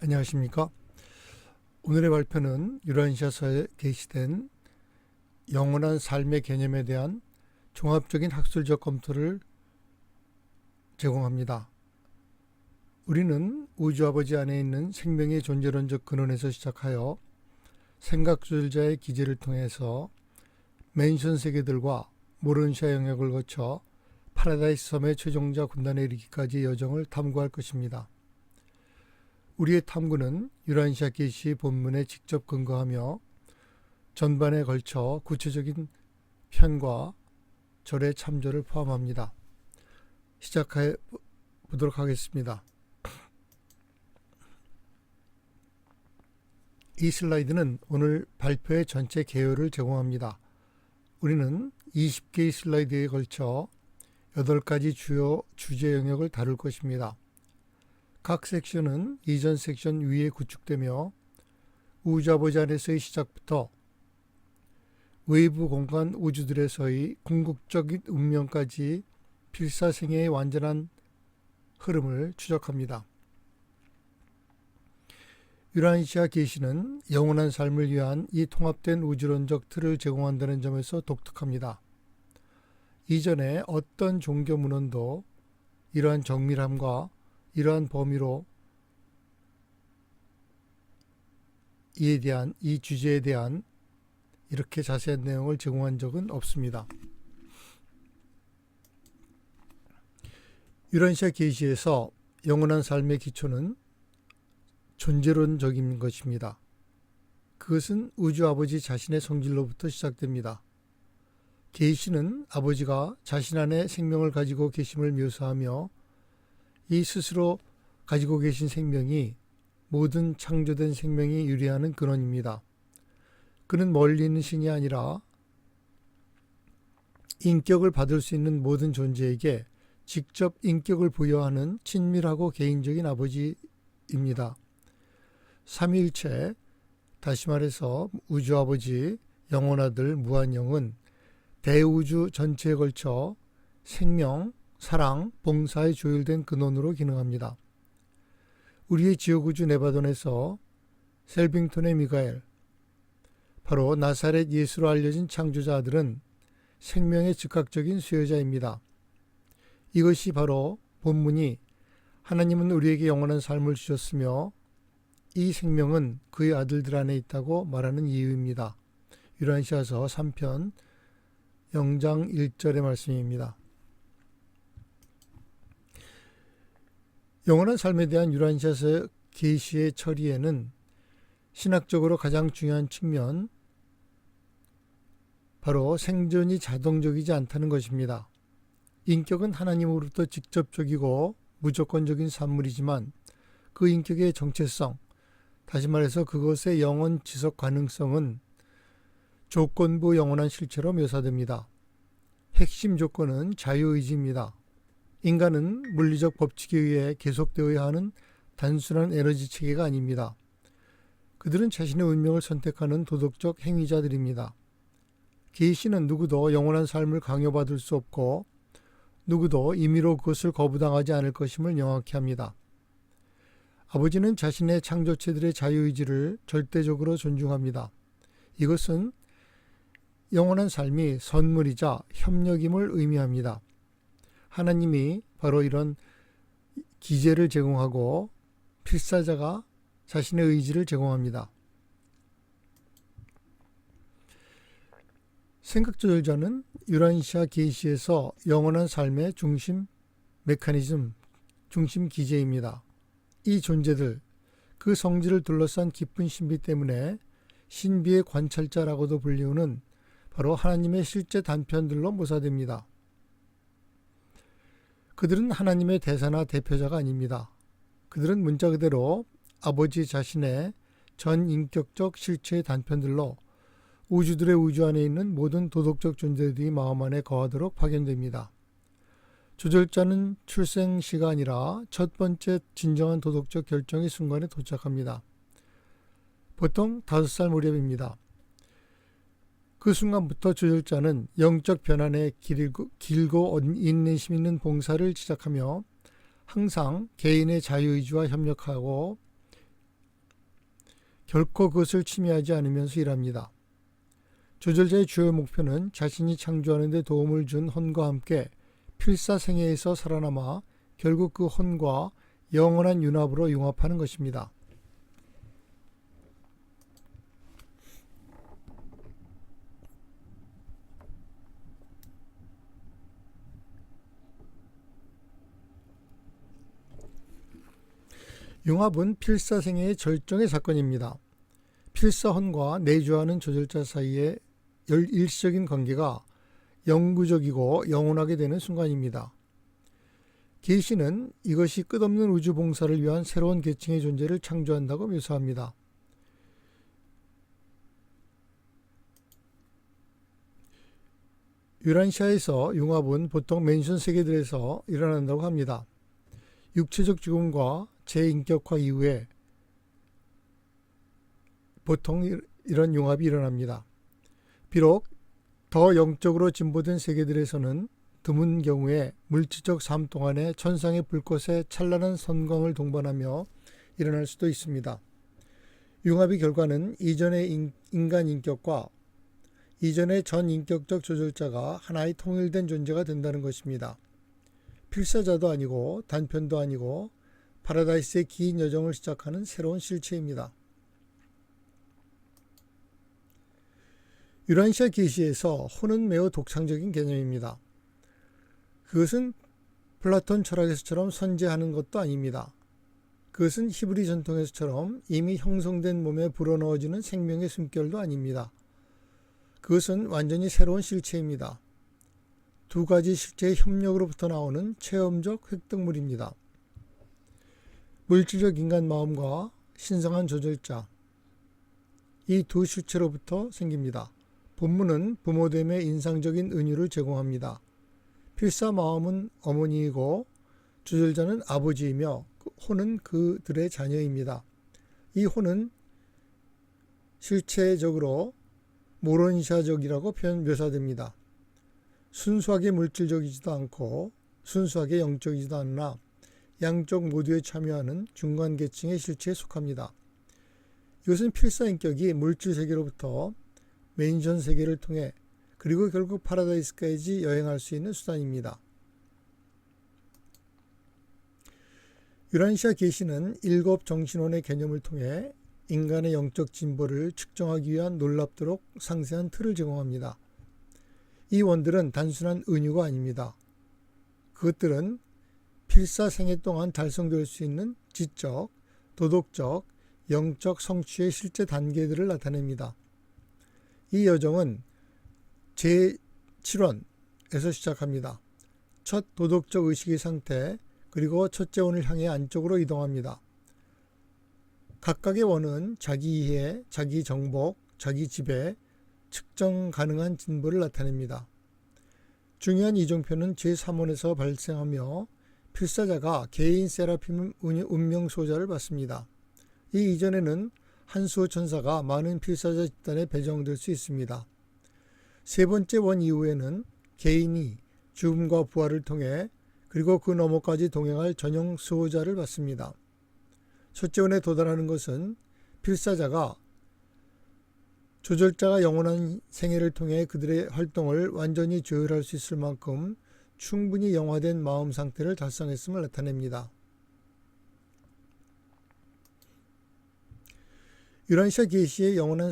안녕하십니까. 오늘의 발표는 유라시아서에 게시된 영원한 삶의 개념에 대한 종합적인 학술적 검토를 제공합니다. 우리는 우주 아버지 안에 있는 생명의 존재론적 근원에서 시작하여 생각조절자의 기제를 통해서 맨션 세계들과 모르는샤 영역을 거쳐 파라다이스 섬의 최종자 군단에 이르기까지의 여정을 탐구할 것입니다. 우리의 탐구는 유라시아 계시의 본문에 직접 근거하며 전반에 걸쳐 구체적인 편과 절의 참조를 포함합니다. 시작해 보도록 하겠습니다. 이 슬라이드는 오늘 발표의 전체 개요를 제공합니다. 우리는 20개의 슬라이드에 걸쳐 8가지 주요 주제 영역을 다룰 것입니다. 각 섹션은 이전 섹션 위에 구축되며 우주 아버지 안에서의 시작부터 외부 공간 우주들에서의 궁극적인 운명까지 필사생애의 완전한 흐름을 추적합니다. 유라시아 계시는 영원한 삶을 위한 이 통합된 우주론적 틀을 제공한다는 점에서 독특합니다. 이전에 어떤 종교 문헌도 이러한 정밀함과 이러한 범위로 이 주제에 대한 이렇게 자세한 내용을 제공한 적은 없습니다. 유라시아 계시에서 영원한 삶의 기초는 존재론적인 것입니다. 그것은 우주 아버지 자신의 성질로부터 시작됩니다. 계시는 아버지가 자신 안에 생명을 가지고 계심을 묘사하며 이 스스로 가지고 계신 생명이 모든 창조된 생명이 유래하는 근원입니다. 그는 멀리 있는 신이 아니라 인격을 받을 수 있는 모든 존재에게 직접 인격을 부여하는 친밀하고 개인적인 아버지입니다. 삼위일체, 다시 말해서 우주 아버지, 영원아들, 무한영은 대우주 전체에 걸쳐 생명, 사랑, 봉사에 조율된 근원으로 기능합니다. 우리의 지옥우주 네바돈에서 셀빙턴의 미가엘, 바로 나사렛 예수로 알려진 창조자 아들은 생명의 즉각적인 수요자입니다. 이것이 바로 본문이 하나님은 우리에게 영원한 삶을 주셨으며 이 생명은 그의 아들들 안에 있다고 말하는 이유입니다. 유라시아서 3편 0장 1절의 말씀입니다. 영원한 삶에 대한 유라시아서 계시의 처리에는 신학적으로 가장 중요한 측면, 바로 생존이 자동적이지 않다는 것입니다. 인격은 하나님으로부터 직접적이고 무조건적인 산물이지만 그 인격의 정체성, 다시 말해서 그것의 영원 지속 가능성은 조건부 영원한 실체로 묘사됩니다. 핵심 조건은 자유의지입니다. 인간은 물리적 법칙에 의해 계속되어야 하는 단순한 에너지 체계가 아닙니다. 그들은 자신의 운명을 선택하는 도덕적 행위자들입니다. 계시는 누구도 영원한 삶을 강요받을 수 없고 누구도 임의로 그것을 거부당하지 않을 것임을 명확히 합니다. 아버지는 자신의 창조체들의 자유의지를 절대적으로 존중합니다. 이것은 영원한 삶이 선물이자 협력임을 의미합니다. 하나님이 바로 이런 기제를 제공하고 필사자가 자신의 의지를 제공합니다. 생각조절자는 유라시아 계시에서 영원한 삶의 중심 메커니즘, 중심 기제입니다. 이 존재들, 그 성질을 둘러싼 깊은 신비 때문에 신비의 관찰자라고도 불리우는 바로 하나님의 실제 단편들로 묘사됩니다. 그들은 하나님의 대사나 대표자가 아닙니다. 그들은 문자 그대로 아버지 자신의 전인격적 실체의 단편들로 우주들의 우주 안에 있는 모든 도덕적 존재들이 마음 안에 거하도록 파견됩니다. 조절자는 출생시가 아니라 첫 번째 진정한 도덕적 결정의 순간에 도착합니다. 보통 5살 무렵입니다. 그 순간부터 조절자는 영적 변환에 길고 인내심 있는 봉사를 시작하며 항상 개인의 자유의지와 협력하고 결코 그것을 침해하지 않으면서 일합니다. 조절자의 주요 목표는 자신이 창조하는 데 도움을 준 혼과 함께 필사생애에서 살아남아 결국 그 혼과 영원한 융합으로 융합하는 것입니다. 융합은 필사생애의 절정의 사건입니다. 필사혼과 내주하는 조절자 사이의 일시적인 관계가 영구적이고 영원하게 되는 순간입니다. 계시는 이것이 끝없는 우주 봉사를 위한 새로운 계층의 존재를 창조한다고 묘사합니다. 유란시아에서 융합은 보통 맨션 세계들에서 일어난다고 합니다. 육체적 죽음과 재인격화 이후에 보통 이런 융합이 일어납니다. 비록 더 영적으로 진보된 세계들에서는 드문 경우에 물질적 삶 동안에 천상의 불꽃에 찬란한 선광을 동반하며 일어날 수도 있습니다. 융합의 결과는 이전의 인간 인격과 이전의 전 인격적 조절자가 하나의 통일된 존재가 된다는 것입니다. 필사자도 아니고 단편도 아니고 파라다이스의 긴 여정을 시작하는 새로운 실체입니다. 유란시아 계시에서 혼은 매우 독창적인 개념입니다. 그것은 플라톤 철학에서처럼 선재하는 것도 아닙니다. 그것은 히브리 전통에서처럼 이미 형성된 몸에 불어넣어지는 생명의 숨결도 아닙니다. 그것은 완전히 새로운 실체입니다. 두 가지 실체의 협력으로부터 나오는 체험적 획득물입니다. 물질적 인간 마음과 신성한 조절자, 이 두 실체로부터 생깁니다. 본문은 부모됨의 인상적인 은유를 제공합니다. 필사 마음은 어머니이고 조절자는 아버지이며 혼은 그들의 자녀입니다. 이 혼은 실체적으로 모론시아적이라고 묘사됩니다. 순수하게 물질적이지도 않고 순수하게 영적이지도 않으나 양쪽 모두에 참여하는 중간 계층의 실체에 속합니다. 이것은 필사인격이 물질 세계로부터 맨션 세계를 통해 그리고 결국 파라다이스까지 여행할 수 있는 수단입니다. 유란시아 계시는 7 정신원의 개념을 통해 인간의 영적 진보를 측정하기 위한 놀랍도록 상세한 틀을 제공합니다. 이 원들은 단순한 은유가 아닙니다. 그것들은 필사 생애 동안 달성될 수 있는 지적, 도덕적, 영적 성취의 실제 단계들을 나타냅니다. 이 여정은 제7원에서 시작합니다. 첫 도덕적 의식의 상태, 그리고 첫째 원을 향해 안쪽으로 이동합니다. 각각의 원은 자기 이해, 자기 정복, 자기 지배, 측정 가능한 진보를 나타냅니다. 중요한 이종표는 제3원에서 발생하며 필사자가 개인 세라핌 운명 소자를 받습니다. 이 이전에는 한수호 천사가 많은 필사자 집단에 배정될 수 있습니다. 세 번째 원 이후에는 개인이 죽음과 부활을 통해 그리고 그 너머까지 동행할 전용 수호자를 받습니다. 첫째 원에 도달하는 것은 필사자가 조절자가 영원한 생애를 통해 그들의 활동을 완전히 조율할 수 있을 만큼 충분히 영화된 마음 상태를 달성했음을 나타냅니다. 유란시아 계시의 영원한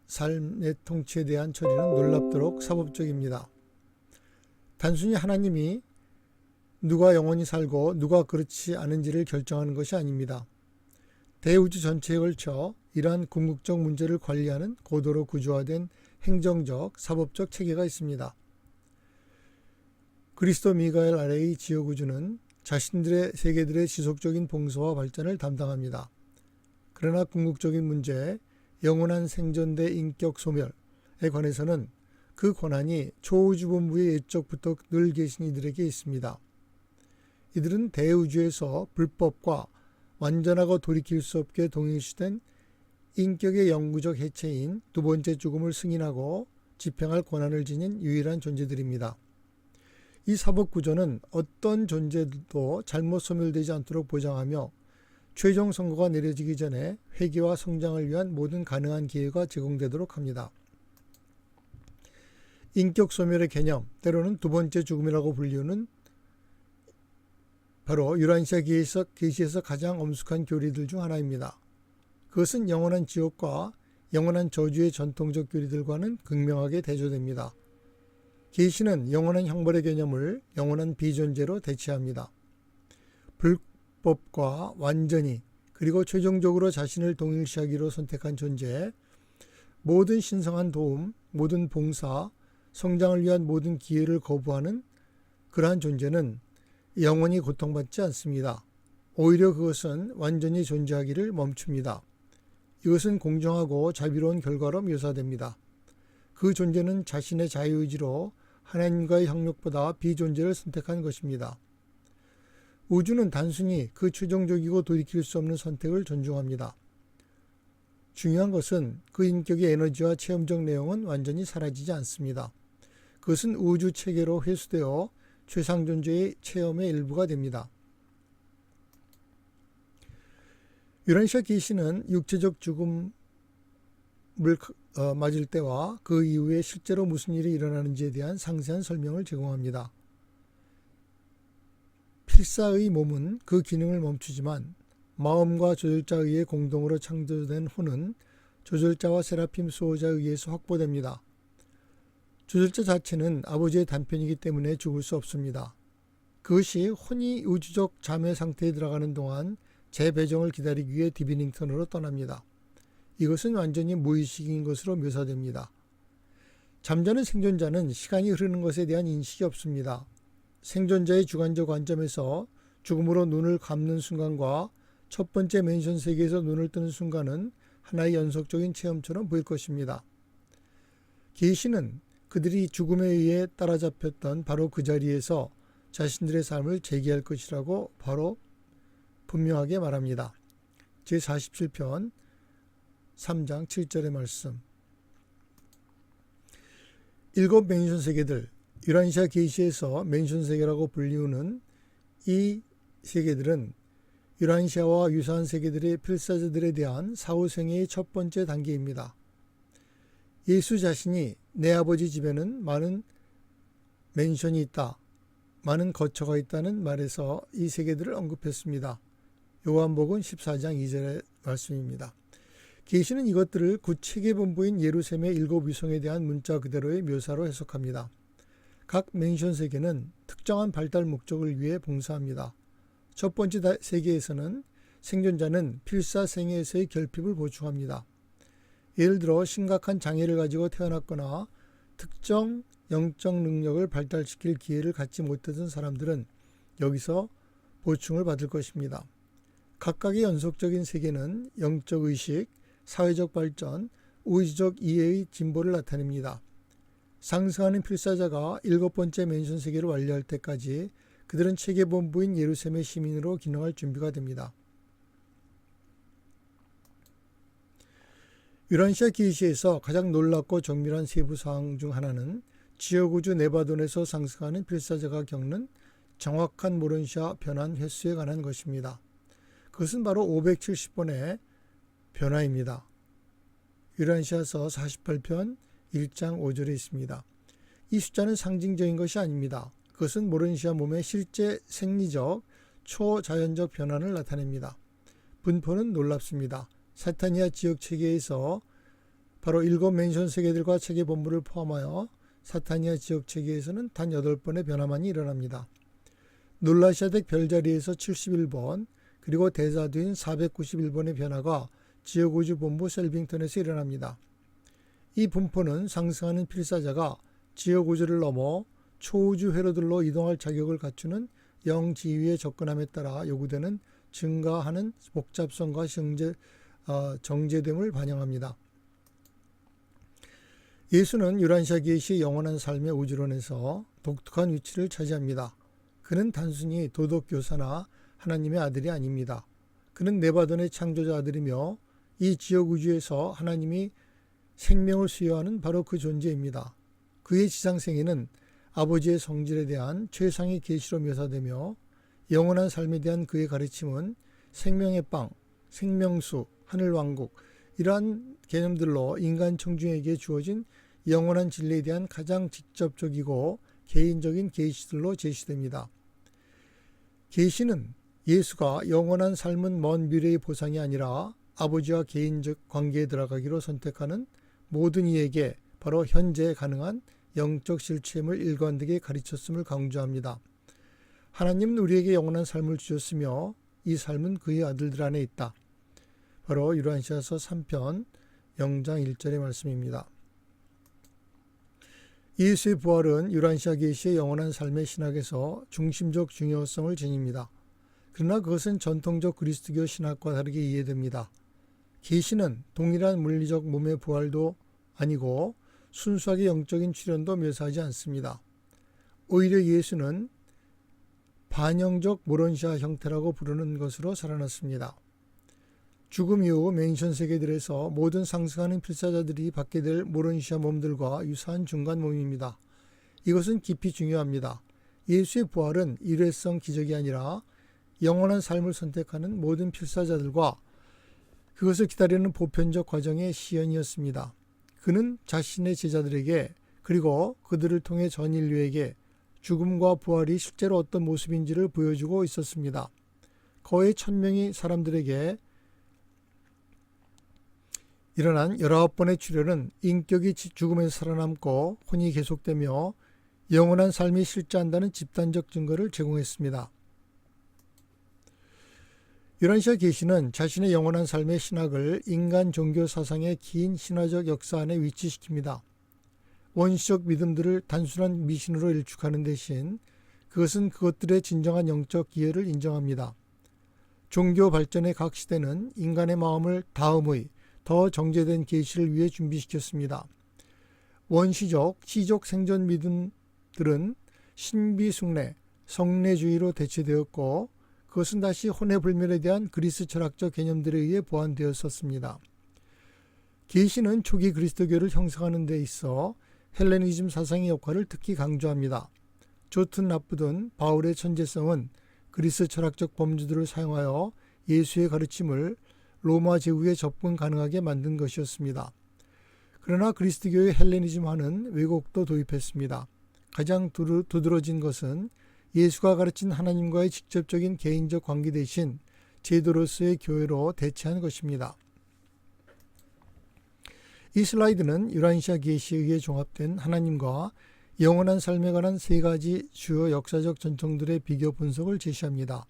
삶의 통치에 대한 처리는 놀랍도록 사법적입니다. 단순히 하나님이 누가 영원히 살고 누가 그렇지 않은지를 결정하는 것이 아닙니다. 대우주 전체에 걸쳐 이러한 궁극적 문제를 관리하는 고도로 구조화된 행정적, 사법적 체계가 있습니다. 그리스도 미가엘 아래의 지옥우주는 자신들의 세계들의 지속적인 봉사와 발전을 담당합니다. 그러나 궁극적인 문제, 영원한 생존 대 인격 소멸에 관해서는 그 권한이 초우주본부의 옛적부터 늘 계신 이들에게 있습니다. 이들은 대우주에서 불법과 완전하고 돌이킬 수 없게 동일시된 인격의 영구적 해체인 두 번째 죽음을 승인하고 집행할 권한을 지닌 유일한 존재들입니다. 이 사법구조는 어떤 존재도 잘못 소멸되지 않도록 보장하며 최종 선고가 내려지기 전에 회개와 성장을 위한 모든 가능한 기회가 제공되도록 합니다. 인격 소멸의 개념, 때로는 두 번째 죽음이라고 불리우는 바로 유란시아 계시에서 가장 엄숙한 교리들 중 하나입니다. 그것은 영원한 지옥과 영원한 저주의 전통적 교리들과는 극명하게 대조됩니다. 계시는 영원한 형벌의 개념을 영원한 비존재로 대체합니다. 불법과 완전히 그리고 최종적으로 자신을 동일시하기로 선택한 존재, 모든 신성한 도움, 모든 봉사, 성장을 위한 모든 기회를 거부하는 그러한 존재는 영원히 고통받지 않습니다. 오히려 그것은 완전히 존재하기를 멈춥니다. 이것은 공정하고 자비로운 결과로 묘사됩니다. 그 존재는 자신의 자유의지로 하나님과의 협력보다 비존재를 선택한 것입니다. 우주는 단순히 그 최종적이고 돌이킬 수 없는 선택을 존중합니다. 중요한 것은 그 인격의 에너지와 체험적 내용은 완전히 사라지지 않습니다. 그것은 우주 체계로 회수되어 최상존재의 체험의 일부가 됩니다. 유란시아 계시는 육체적 죽음을 맞을 때와 그 이후에 실제로 무슨 일이 일어나는지에 대한 상세한 설명을 제공합니다. 필사의 몸은 그 기능을 멈추지만 마음과 조절자에 의해 공동으로 창조된 혼은 조절자와 세라핌 수호자에 의해서 확보됩니다. 조절자 자체는 아버지의 단편이기 때문에 죽을 수 없습니다. 그것이 혼이 우주적 잠의 상태에 들어가는 동안 재배정을 기다리기 위해 디비닝턴으로 떠납니다. 이것은 완전히 무의식인 것으로 묘사됩니다. 잠자는 생존자는 시간이 흐르는 것에 대한 인식이 없습니다. 생존자의 주관적 관점에서 죽음으로 눈을 감는 순간과 첫 번째 맨션 세계에서 눈을 뜨는 순간은 하나의 연속적인 체험처럼 보일 것입니다. 계시는 그들이 죽음에 의해 따라잡혔던 바로 그 자리에서 자신들의 삶을 재기할 것이라고 바로 분명하게 말합니다. 제47편 3장 7절의 말씀. 일곱 맨션 세계들, 유란시아 계시에서 맨션 세계라고 불리우는 이 세계들은 유란시아와 유사한 세계들의 필사자들에 대한 사후생애의 첫 번째 단계입니다. 예수 자신이 내 아버지 집에는 많은 맨션이 있다, 많은 거처가 있다는 말에서 이 세계들을 언급했습니다. 요한복음 14장 2절의 말씀입니다. 계시는 이것들을 구체계본부인 예루살렘의 일곱 위성에 대한 문자 그대로의 묘사로 해석합니다. 각 맨션 세계는 특정한 발달 목적을 위해 봉사합니다. 첫 번째 세계에서는 생존자는 필사 생애에서의 결핍을 보충합니다. 예를 들어 심각한 장애를 가지고 태어났거나 특정 영적 능력을 발달시킬 기회를 갖지 못했던 사람들은 여기서 보충을 받을 것입니다. 각각의 연속적인 세계는 영적 의식, 사회적 발전, 우주적 이해의 진보를 나타냅니다. 상승하는 필사자가 일곱 번째 맨션 세계를 완료할 때까지 그들은 체계본부인 예루살렘의 시민으로 기능할 준비가 됩니다. 유란시아 계시에서 가장 놀랍고 정밀한 세부 사항 중 하나는 지역우주 네바돈에서 상승하는 필사자가 겪는 정확한 모런시아 변환 횟수에 관한 것입니다. 그것은 바로 570번의 변화입니다. 유란시아서 48편 1장 5절에 있습니다. 이 숫자는 상징적인 것이 아닙니다. 그것은 모런시아 몸의 실제 생리적 초자연적 변환을 나타냅니다. 분포는 놀랍습니다. 사타니아 지역 체계에서 바로 일곱 맨션 세계들과 체계 본부를 포함하여 사타니아 지역 체계에서는 단 8번의 변화만이 일어납니다. 놀라시아덱 별자리에서 71번 그리고 대자두인 491번의 변화가 지역우주 본부 셀빙턴에서 일어납니다. 이 분포는 상승하는 필사자가 지역우주를 넘어 초우주 회로들로 이동할 자격을 갖추는 영지위에 접근함에 따라 요구되는 증가하는 복잡성과 정제됨을 반영합니다. 예수는 유란시아 계시의 영원한 삶의 우주론에서 독특한 위치를 차지합니다. 그는 단순히 도덕교사나 하나님의 아들이 아닙니다. 그는 네바돈의 창조자 아들이며 이 지역 우주에서 하나님이 생명을 수여하는 바로 그 존재입니다. 그의 지상생애는 아버지의 성질에 대한 최상의 계시로 묘사되며 영원한 삶에 대한 그의 가르침은 생명의 빵, 생명수, 하늘왕국, 이러한 개념들로 인간 청중에게 주어진 영원한 진리에 대한 가장 직접적이고 개인적인 계시들로 제시됩니다. 계시는 예수가 영원한 삶은 먼 미래의 보상이 아니라 아버지와 개인적 관계에 들어가기로 선택하는 모든 이에게 바로 현재 가능한 영적 실체임을 일관되게 가르쳤음을 강조합니다. 하나님은 우리에게 영원한 삶을 주셨으며 이 삶은 그의 아들들 안에 있다. 바로 요한시하서 3편 0장 1절의 말씀입니다. 예수의 부활은 요한시하 계시의 영원한 삶의 신학에서 중심적 중요성을 지닙니다. 그러나 그것은 전통적 그리스도교 신학과 다르게 이해됩니다. 계시는 동일한 물리적 몸의 부활도 아니고 순수하게 영적인 출현도 묘사하지 않습니다. 오히려 예수는 반영적 모론시아 형태라고 부르는 것으로 살아났습니다. 죽음 이후 맹션 세계들에서 모든 상승하는 필사자들이 받게 될 모론시아 몸들과 유사한 중간 몸입니다. 이것은 깊이 중요합니다. 예수의 부활은 일회성 기적이 아니라 영원한 삶을 선택하는 모든 필사자들과 그것을 기다리는 보편적 과정의 시연이었습니다. 그는 자신의 제자들에게 그리고 그들을 통해 전 인류에게 죽음과 부활이 실제로 어떤 모습인지를 보여주고 있었습니다. 거의 1000명의 사람들에게 일어난 19번의 출현은 인격이 죽음에서 살아남고 혼이 계속되며 영원한 삶이 실제한다는 집단적 증거를 제공했습니다. 요한시하 계시는 자신의 영원한 삶의 신학을 인간 종교 사상의 긴 신화적 역사 안에 위치시킵니다. 원시적 믿음들을 단순한 미신으로 일축하는 대신 그것은 그것들의 진정한 영적 기여를 인정합니다. 종교 발전의 각 시대는 인간의 마음을 다음의 더 정제된 계시를 위해 준비시켰습니다. 원시적, 시적 생존 믿음들은 신비숭례, 성례주의로 대체되었고 그것은 다시 혼외불멸에 대한 그리스 철학적 개념들에 의해 보완되었었습니다. 계시는 초기 그리스도교를 형성하는 데 있어 헬레니즘 사상의 역할을 특히 강조합니다. 좋든 나쁘든 바울의 천재성은 그리스 철학적 범주들을 사용하여 예수의 가르침을 로마 제후에 접근 가능하게 만든 것이었습니다. 그러나 그리스도교의 헬레니즘화는 왜곡도 도입했습니다. 가장 두드러진 것은 예수가 가르친 하나님과의 직접적인 개인적 관계 대신 제도로서의 교회로 대체한 것입니다. 이 슬라이드는 요한시하 계시에 의해 종합된 하나님과 영원한 삶에 관한 세 가지 주요 역사적 전통들의 비교 분석을 제시합니다.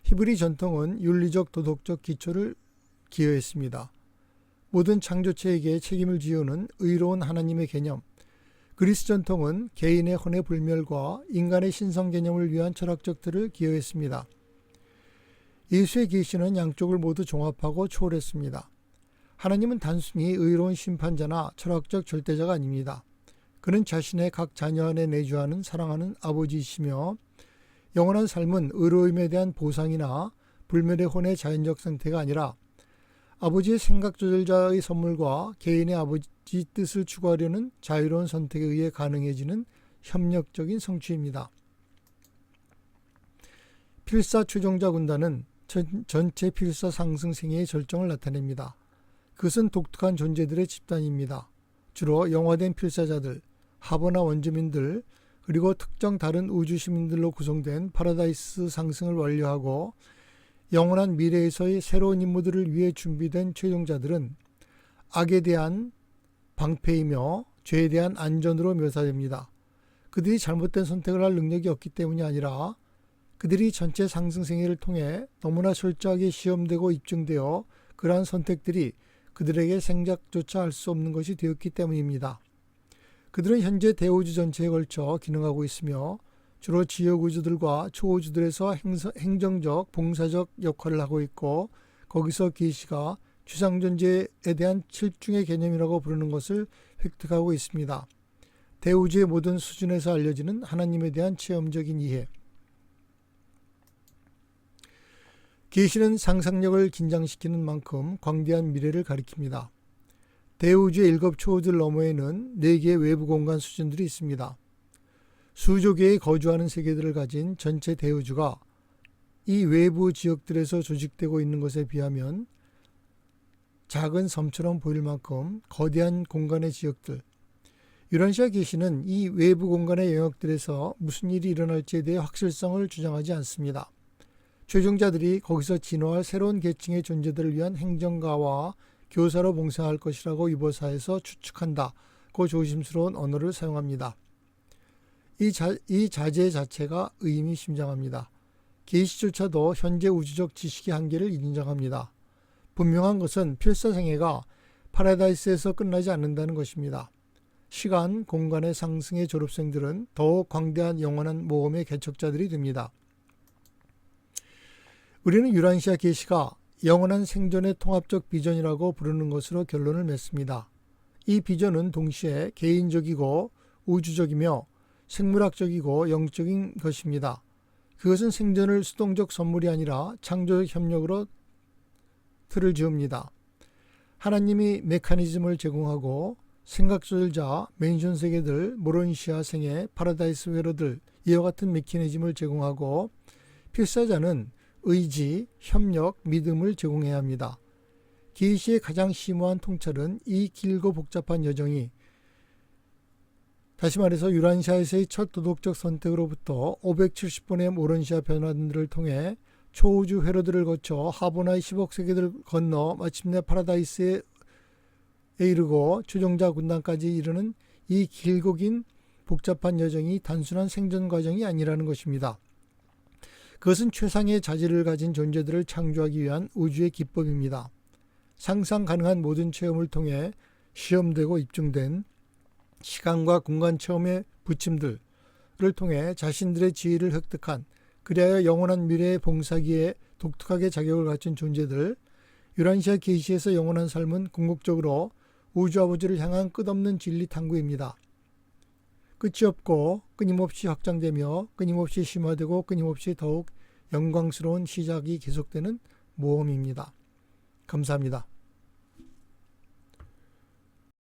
히브리 전통은 윤리적 도덕적 기초를 기여했습니다. 모든 창조체에게 책임을 지우는 의로운 하나님의 개념, 그리스 전통은 개인의 혼의 불멸과 인간의 신성 개념을 위한 철학적 틀을 기여했습니다. 예수의 계시는 양쪽을 모두 종합하고 초월했습니다. 하나님은 단순히 의로운 심판자나 철학적 절대자가 아닙니다. 그는 자신의 각 자녀 안에 내주하는 사랑하는 아버지이시며 영원한 삶은 의로움에 대한 보상이나 불멸의 혼의 자연적 상태가 아니라 아버지의 생각 조절자의 선물과 개인의 아버지 뜻을 추구하려는 자유로운 선택에 의해 가능해지는 협력적인 성취입니다. 필사 최종자 군단은 전체 필사 상승 생애의 절정을 나타냅니다. 그것은 독특한 존재들의 집단입니다. 주로 영화된 필사자들, 하버나 원주민들, 그리고 특정 다른 우주 시민들로 구성된 파라다이스 상승을 완료하고 영원한 미래에서의 새로운 임무들을 위해 준비된 최종자들은 악에 대한 방패이며 죄에 대한 안전으로 묘사됩니다. 그들이 잘못된 선택을 할 능력이 없기 때문이 아니라 그들이 전체 상승 생애를 통해 너무나 철저하게 시험되고 입증되어 그러한 선택들이 그들에게 생각조차 할 수 없는 것이 되었기 때문입니다. 그들은 현재 대우주 전체에 걸쳐 기능하고 있으며 주로 지역우주들과 초우주들에서 행정적, 봉사적 역할을 하고 있고 거기서 계시가 추상존재에 대한 7중의 개념이라고 부르는 것을 획득하고 있습니다. 대우주의 모든 수준에서 알려지는 하나님에 대한 체험적인 이해. 계시는 상상력을 긴장시키는 만큼 광대한 미래를 가리킵니다. 대우주의 7 초우들 너머에는 4개의 외부 공간 수준들이 있습니다. 수조 개의 거주하는 세계들을 가진 전체 대우주가 이 외부 지역들에서 조직되고 있는 것에 비하면 작은 섬처럼 보일 만큼 거대한 공간의 지역들. 유라시아 계시는 이 외부 공간의 영역들에서 무슨 일이 일어날지에 대해 확실성을 주장하지 않습니다. 최종자들이 거기서 진화할 새로운 계층의 존재들을 위한 행정가와 교사로 봉사할 것이라고 유보사에서 추측한다고 조심스러운 언어를 사용합니다. 이 자제 자체가 의미심장합니다. 계시조차도 현재 우주적 지식의 한계를 인정합니다. 분명한 것은 필사생애가 파라다이스에서 끝나지 않는다는 것입니다. 시간, 공간의 상승의 졸업생들은 더욱 광대한 영원한 모험의 개척자들이 됩니다. 우리는 유란시아 계시가 영원한 생존의 통합적 비전이라고 부르는 것으로 결론을 맺습니다. 이 비전은 동시에 개인적이고 우주적이며 생물학적이고 영적인 것입니다. 그것은 생존을 수동적 선물이 아니라 창조적 협력으로 틀을 지읍니다. 하나님이 메커니즘을 제공하고 생각조절자, 맨션 세계들, 모론시아 생애, 파라다이스 회로들 이와 같은 메커니즘을 제공하고 필사자는 의지, 협력, 믿음을 제공해야 합니다. 계시의 가장 심오한 통찰은 이 길고 복잡한 여정이 다시 말해서 유란시아에서의 첫 도덕적 선택으로부터 570번의 모론시아 변화들을 통해 초우주 회로들을 거쳐 하보나의 10억 세계들을 건너 마침내 파라다이스에 이르고 최종자 군단까지 이르는 이 길고 긴 복잡한 여정이 단순한 생존 과정이 아니라는 것입니다. 그것은 최상의 자질을 가진 존재들을 창조하기 위한 우주의 기법입니다. 상상 가능한 모든 체험을 통해 시험되고 입증된 시간과 공간 체험의 부침들을 통해 자신들의 지위를 획득한 그리하여 영원한 미래의 봉사기에 독특하게 자격을 갖춘 존재들, 유란시아 계시에서 영원한 삶은 궁극적으로 우주 아버지를 향한 끝없는 진리 탐구입니다. 끝이 없고 끊임없이 확장되며 끊임없이 심화되고 끊임없이 더욱 영광스러운 시작이 계속되는 모험입니다. 감사합니다.